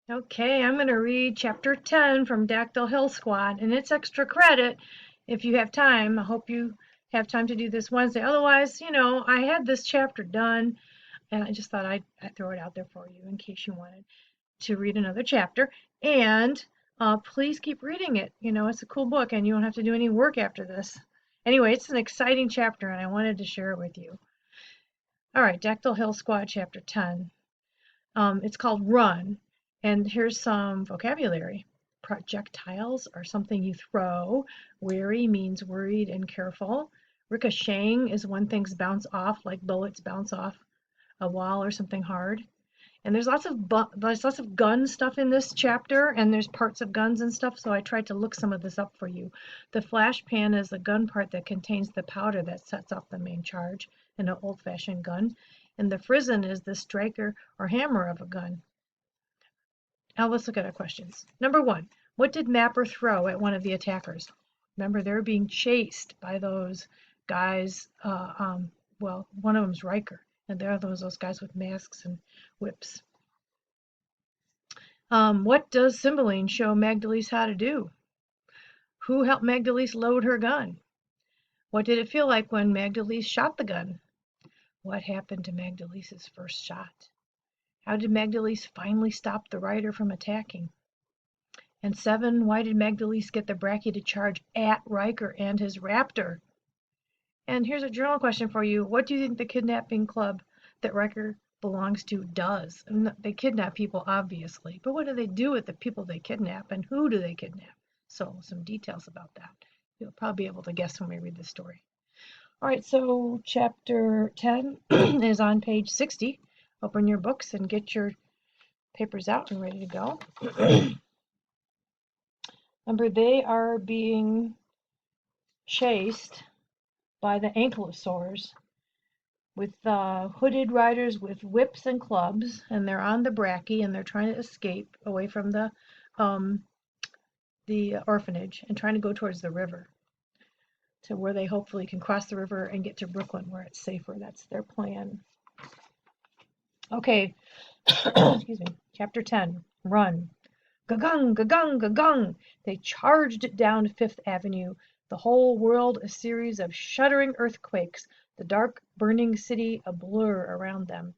Okay, I'm going to read chapter 10 from Dactyl Hill Squad, and it's extra credit if you have time. I hope you have time to do this Wednesday. Otherwise, I had this chapter done, and I just thought I'd throw it out there for you in case you wanted to read another chapter. And please keep reading it. It's a cool book, and you won't have to do any work after this. Anyway, it's an exciting chapter, and I wanted to share it with you. All right, Dactyl Hill Squad, chapter 10. It's called Run, and here's some vocabulary. Projectiles are something you throw. Wary means worried and careful. Ricocheting is when things bounce off, like bullets bounce off a wall or something hard. And there's lots of gun stuff in this chapter, and there's parts of guns and stuff, so I tried to look some of this up for you. The flash pan is the gun part that contains the powder that sets off the main charge in an old-fashioned gun, and the frizzen is the striker or hammer of a gun. Now let's look at our questions. Number 1, what did Mapper throw at one of the attackers? Remember, they're being chased by those guys. Well, one of them's Riker, and they're those guys with masks and whips. What does Cymbeline show Magdalise how to do? Who helped Magdalise load her gun? What did it feel like when Magdalise shot the gun? What happened to Magdalise's first shot? How did Magdalise finally stop the rider from attacking? And 7, why did Magdalise get the Bracky to charge at Riker and his Raptor? And here's a journal question for you. What do you think the kidnapping club that Riker belongs to does? And they kidnap people, obviously, but what do they do with the people they kidnap, and who do they kidnap? So some details about that. You'll probably be able to guess when we read the story. All right, so chapter 10 is on page 60. Open your books and get your papers out and ready to go. Remember, they are being chased by the ankylosaurs with hooded riders with whips and clubs, and they're on the Bracky, and they're trying to escape away from the orphanage and trying to go towards the river to where they hopefully can cross the river and get to Brooklyn where it's safer. That's their plan. Okay, excuse me. Chapter 10, Run. Gagung, gagung, gagung! They charged down Fifth Avenue, the whole world a series of shuddering earthquakes, the dark, burning city a blur around them.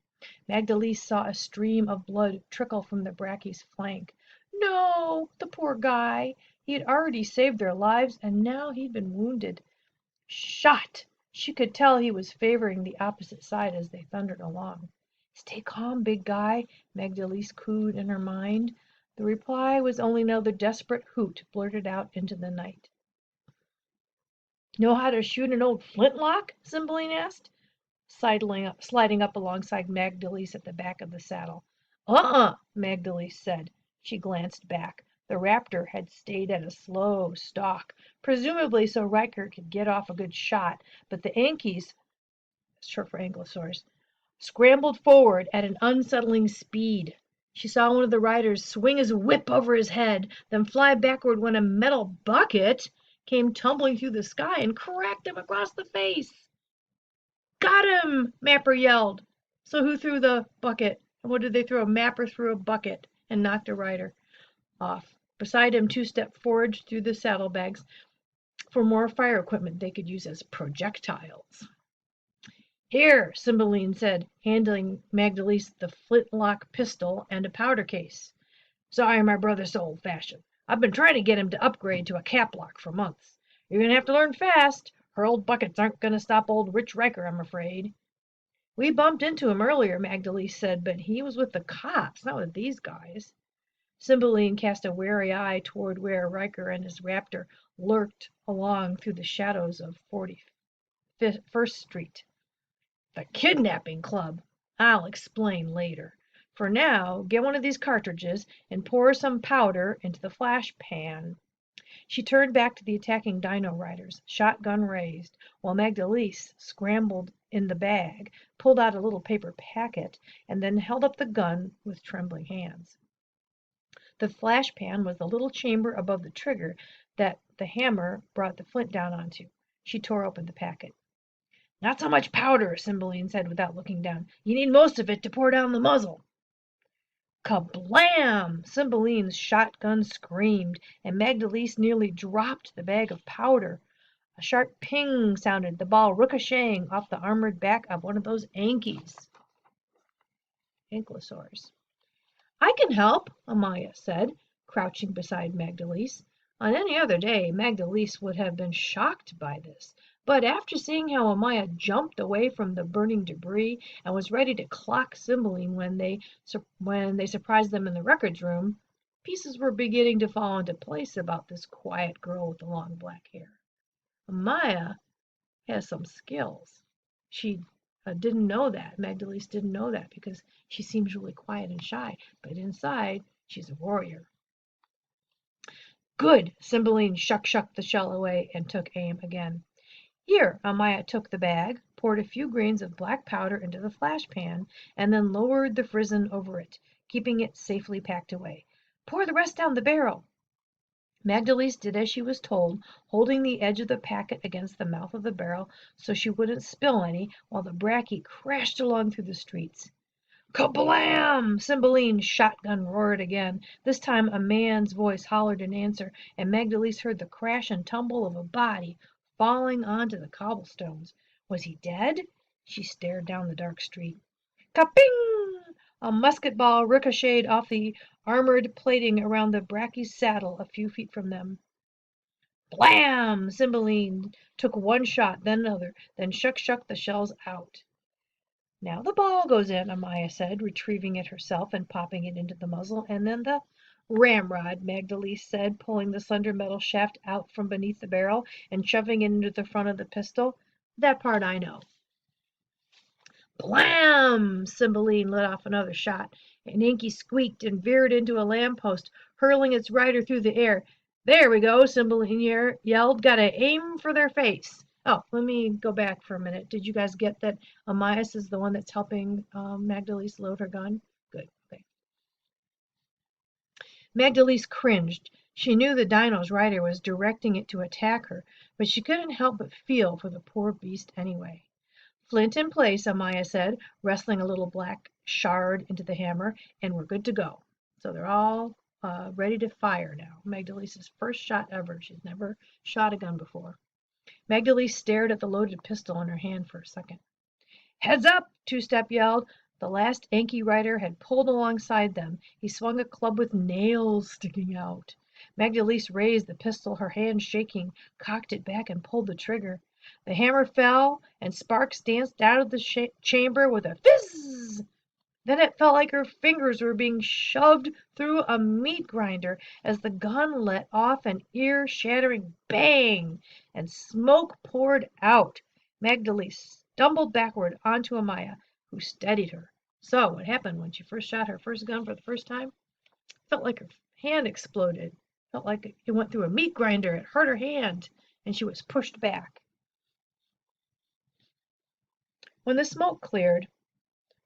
Magdalise saw a stream of blood trickle from the Bracky's flank. No, the poor guy! He had already saved their lives, and now he'd been wounded. Shot! She could tell he was favoring the opposite side as they thundered along. Stay calm, big guy, Magdalise cooed in her mind. The reply was only another desperate hoot blurted out into the night. Know how to shoot an old flintlock? Cymbeline asked, sliding up alongside Magdalise at the back of the saddle. Magdalise said. She glanced back. The raptor had stayed at a slow stalk, presumably so Riker could get off a good shot, but the Ankies, short for ankylosaurs, scrambled forward at an unsettling speed. She saw one of the riders swing his whip over his head, then fly backward when a metal bucket came tumbling through the sky and cracked him across the face. Got him! Mapper yelled. So who threw the bucket? And what did they throw? Mapper threw a bucket and knocked a rider off. Beside him, 2 stepped forward through the saddlebags for more fire equipment they could use as projectiles. Here, Cymbeline said, handing Magdalise the flintlock pistol and a powder case. Sorry my brother's so old-fashioned. I've been trying to get him to upgrade to a caplock for months. You're going to have to learn fast. Hurled buckets aren't going to stop old Rich Riker, I'm afraid. We bumped into him earlier, Magdalise said, but he was with the cops, not with these guys. Cymbeline cast a wary eye toward where Riker and his raptor lurked along through the shadows of 41st Street. The kidnapping club. I'll explain later. For now, get one of these cartridges and pour some powder into the flash pan. She turned back to the attacking dino riders, shotgun raised, while Magdalise scrambled in the bag, pulled out a little paper packet, and then held up the gun with trembling hands. The flash pan was the little chamber above the trigger that the hammer brought the flint down onto. She tore open the packet. Not so much powder, Cymbeline said without looking down. You need most of it to pour down the muzzle. Kablam! Cymbeline's shotgun screamed, and Magdalise nearly dropped the bag of powder. A sharp ping sounded, the ball ricocheting off the armored back of one of those ankylosaurs. I can help, Amaya said, crouching beside Magdalise. On any other day, Magdalise would have been shocked by this, but after seeing how Amaya jumped away from the burning debris and was ready to clock Cymbeline when they surprised them in the records room, pieces were beginning to fall into place about this quiet girl with the long black hair. Amaya has some skills. She didn't know that. Magdalise didn't know that because she seems really quiet and shy, but inside, she's a warrior. Good! Cymbeline shucked the shell away and took aim again. Here, Amaya took the bag, poured a few grains of black powder into the flash pan, and then lowered the frizzen over it, keeping it safely packed away. Pour the rest down the barrel. Magdalise did as she was told, holding the edge of the packet against the mouth of the barrel so she wouldn't spill any while the bracky crashed along through the streets. Kablam! Cymbeline's shotgun roared again. This time a man's voice hollered in answer, and Magdalise heard the crash and tumble of a body falling onto the cobblestones. Was he dead? She stared down the dark street. Ka-ping! A musket ball ricocheted off the armored plating around the bracky's saddle a few feet from them. Blam! Cymbeline took one shot, then another, then shuck the shells out. Now the ball goes in, Amaya said, retrieving it herself and popping it into the muzzle, and then the ramrod, Magdalise said, pulling the slender metal shaft out from beneath the barrel and shoving it into the front of the pistol. That part I know. Blam! Cymbeline let off another shot. An Inky squeaked and veered into a lamppost, hurling its rider through the air. There we go, Cymbeline yelled. Gotta aim for their face. Oh, let me go back for a minute. Did you guys get that Amias is the one that's helping Magdalise load her gun? Good. Okay. Magdalise cringed. She knew the dino's rider was directing it to attack her, but she couldn't help but feel for the poor beast anyway. Flint in place, Amaya said, wrestling a little black shard into the hammer, and we're good to go. So they're all ready to fire now. Magdalise's first shot ever. She's never shot a gun before. Magdalise stared at the loaded pistol in her hand for a second. Heads up! Two-Step yelled. The last Anky rider had pulled alongside them. He swung a club with nails sticking out. Magdalise raised the pistol, her hand shaking, cocked it back, and pulled the trigger. The hammer fell, and sparks danced out of the chamber with a fizz. Then it felt like her fingers were being shoved through a meat grinder as the gun let off an ear-shattering bang, and smoke poured out. Magdalise stumbled backward onto Amaya, who steadied her. So, what happened when she first shot her first gun for the first time? Felt like her hand exploded. Felt like it went through a meat grinder. It hurt her hand, and she was pushed back. When the smoke cleared,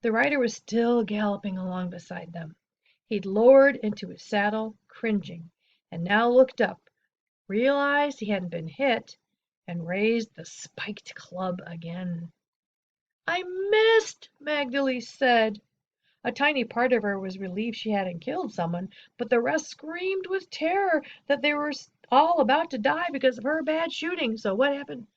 the rider was still galloping along beside them. He'd lowered into his saddle, cringing, and now looked up, realized he hadn't been hit, and raised the spiked club again. I missed, Magdalise said. A tiny part of her was relieved she hadn't killed someone, but the rest screamed with terror that they were all about to die because of her bad shooting. So what happened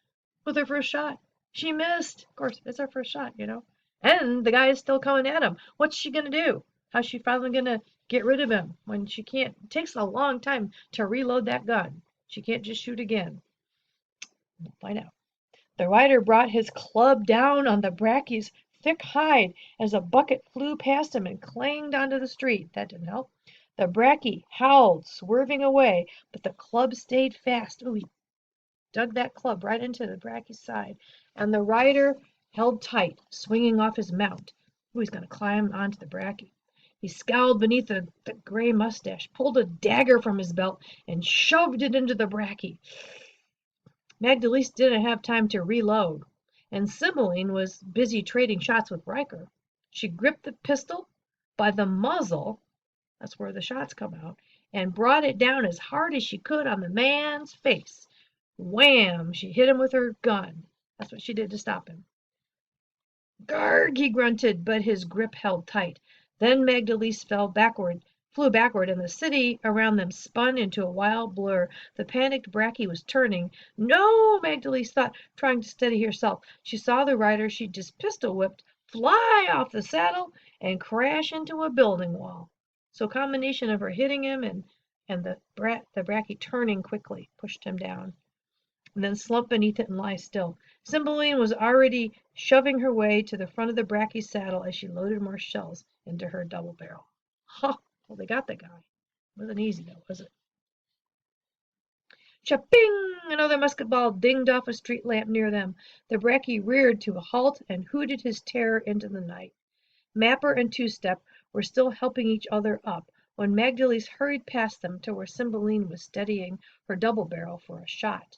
with her first shot? She missed. Of course, it's her first shot, you know. And the guy is still coming at him. What's she going to do? How's she finally going to get rid of him when she can't? It takes a long time to reload that gun. She can't just shoot again. We'll find out. The rider brought his club down on the bracky's thick hide as a bucket flew past him and clanged onto the street. That didn't help. The bracky howled, swerving away, but the club stayed fast. Ooh, he dug that club right into the bracky's side, and the rider held tight, swinging off his mount. Ooh, he's going to climb onto the bracky. He scowled beneath the gray mustache, pulled a dagger from his belt, and shoved it into the bracky. Magdalise didn't have time to reload, and Cymbeline was busy trading shots with Riker. She gripped the pistol by the muzzle, that's where the shots come out, and brought it down as hard as she could on the man's face. Wham! She hit him with her gun. That's what she did to stop him. Garg, he grunted, but his grip held tight. Then Magdalise flew backward, and the city around them spun into a wild blur. The panicked Bracky was turning. No, Magdalise thought, trying to steady herself. She saw the rider she'd just pistol whipped fly off the saddle and crash into a building wall. So a combination of her hitting him and the Bracky turning quickly pushed him down, and then slump beneath it and lie still. Cymbeline was already shoving her way to the front of the Bracky's saddle as she loaded more shells into her double barrel. Ha! Well, they got the guy. Wasn't easy though, was it? Cha-ping! Another musket ball dinged off a street lamp near them. The Bracky reared to a halt and hooted his terror into the night. Mapper and Two Step were still helping each other up when Magdalise hurried past them to where Cymbeline was steadying her double barrel for a shot.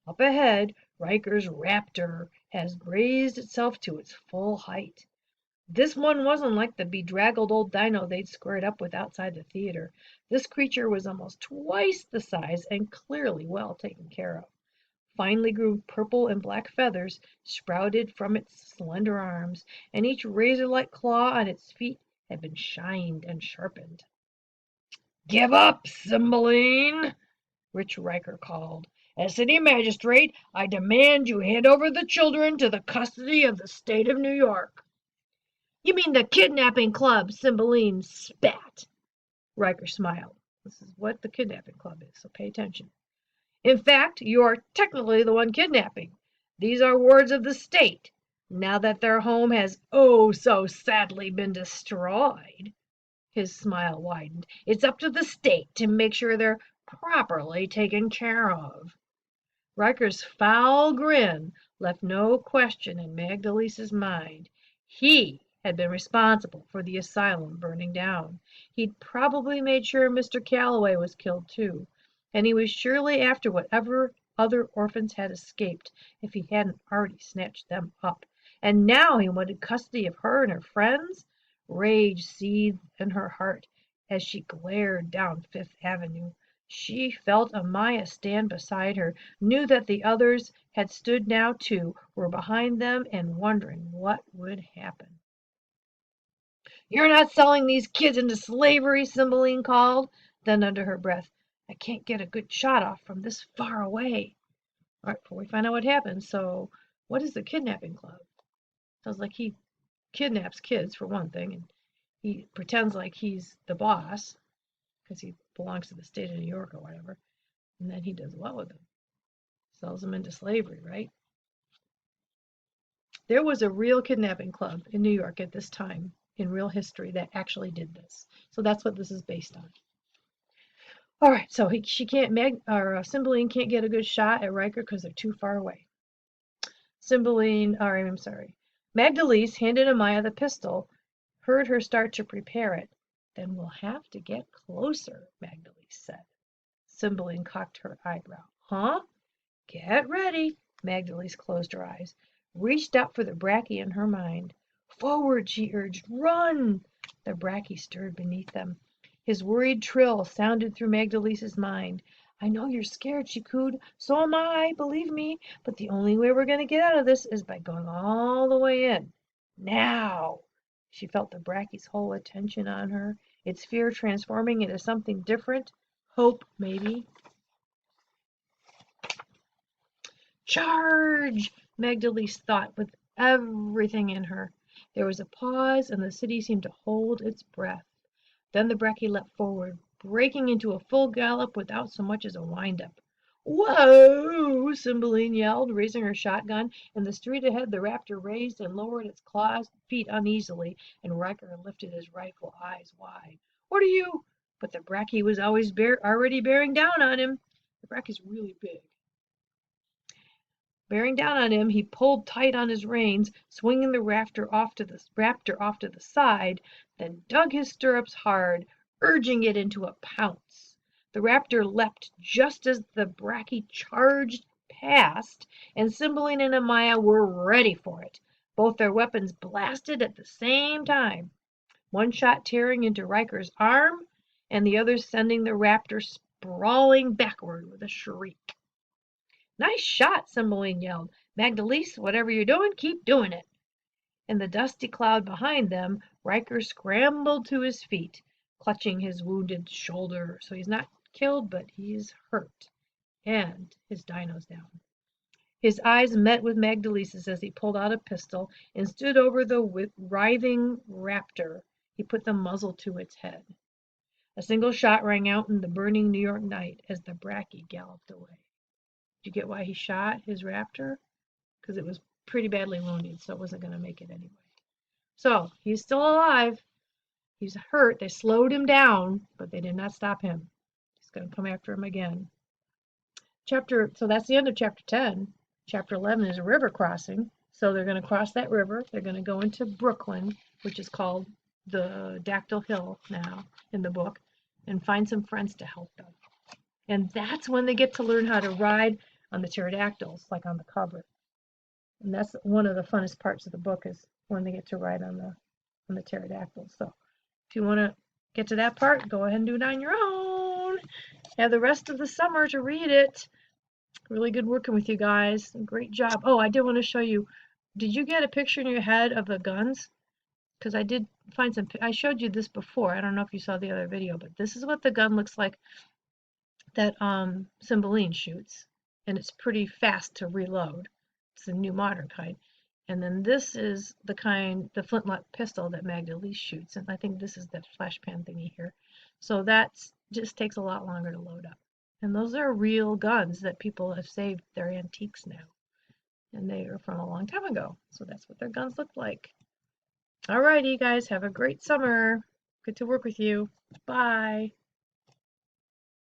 Up ahead, Riker's Raptor has raised itself to its full height. This one wasn't like the bedraggled old dino they'd squared up with outside the theater. This creature was almost twice the size and clearly well taken care of. Finely groomed purple and black feathers sprouted from its slender arms, and each razor-like claw on its feet had been shined and sharpened. "Give up, Cymbeline!" Rich Riker called. "As city magistrate, I demand you hand over the children to the custody of the state of New York." "You mean the kidnapping club," Cymbeline spat. Riker smiled. This is what the kidnapping club is, so pay attention. "In fact, you are technically the one kidnapping. These are wards of the state. Now that their home has oh so sadly been destroyed," his smile widened, "it's up to the state to make sure they're properly taken care of." Riker's foul grin left no question in Magdalise's mind. He had been responsible for the asylum burning down. He'd probably made sure Mr. Calloway was killed too, and he was surely after whatever other orphans had escaped if he hadn't already snatched them up. And now he wanted custody of her and her friends? Rage seethed in her heart as she glared down Fifth Avenue. She felt Amaya stand beside her, knew that the others had stood now too, were behind them and wondering what would happen. "You're not selling these kids into slavery," Cymbeline called. Then under her breath, "I can't get a good shot off from this far away." All right, before we find out what happens, so what is the kidnapping club? Sounds like he kidnaps kids for one thing, and he pretends like he's the boss because he belongs to the state of New York or whatever. And then he does what with them? Sells them into slavery, right? There was a real kidnapping club in New York at this time in real history that actually did this. So that's what this is based on. All right, so Cymbeline can't get a good shot at Riker because they're too far away. Magdalise handed Amaya the pistol, heard her start to prepare it. "Then we'll have to get closer," Magdalise said. Cymbeline cocked her eyebrow. "Huh?" "Get ready." Magdalise closed her eyes, reached out for the Bracky in her mind. "Forward," she urged. "Run!" The Bracky stirred beneath them. His worried trill sounded through Magdalise's mind. "I know you're scared," she cooed. "So am I, believe me. But the only way we're going to get out of this is by going all the way in. Now!" She felt the Bracky's whole attention on her, its fear transforming into something different. Hope, maybe. "Charge!" Magdalise thought with everything in her. There was a pause, and the city seemed to hold its breath. Then the Bracky leapt forward, breaking into a full gallop without so much as a wind-up. "Whoa!" Cymbeline yelled, raising her shotgun. In the street ahead the Raptor raised and lowered its clawed feet uneasily, and Riker lifted his rifle, eyes wide. "What are you—" But the Bracky was already bearing down on him. The Bracky's really big. Bearing down on him, he pulled tight on his reins, swinging the raptor off to the side, then dug his stirrups hard, urging it into a pounce. The raptor leapt just as the Bracky charged past, and Cymbeline and Amaya were ready for it. Both their weapons blasted at the same time, one shot tearing into Riker's arm, and the other sending the raptor sprawling backward with a shriek. "Nice shot," Cymbeline yelled. "Magdalise, whatever you're doing, keep doing it." In the dusty cloud behind them, Riker scrambled to his feet, clutching his wounded shoulder. So he's not killed, but he's hurt. And his dyno's down. His eyes met with Magdalese's as he pulled out a pistol and stood over the writhing raptor. He put the muzzle to its head. A single shot rang out in the burning New York night as the Bracky galloped away. Did you get why he shot his raptor? Because it was pretty badly wounded, so it wasn't going to make it anyway. So he's still alive. He's hurt. They slowed him down, but they did not stop him. He's going to come after him again. So that's the end of chapter 10. Chapter 11 is a river crossing. So they're going to cross that river. They're going to go into Brooklyn, which is called the Dactyl Hill now in the book, and find some friends to help them. And that's when they get to learn how to ride on the pterodactyls, like on the cover. And that's one of the funnest parts of the book is when they get to ride on the pterodactyls. So if you want to get to that part, go ahead and do it on your own. Have the rest of the summer to read it. Really good working with you guys. Great job. Oh, I did want to show you. Did you get a picture in your head of the guns? Because I did find some. I showed you this before. I don't know if you saw the other video, but this is what the gun looks like that Cymbeline shoots, and it's pretty fast to reload. It's a new modern kind. And then this is the flintlock pistol that Magdalene shoots, and I think this is the flash pan thingy here. So that just takes a lot longer to load up. And those are real guns that people have saved. They're antiques now, and they are from a long time ago. So that's what their guns look like. Alrighty, guys, have a great summer. Good to work with you. Bye.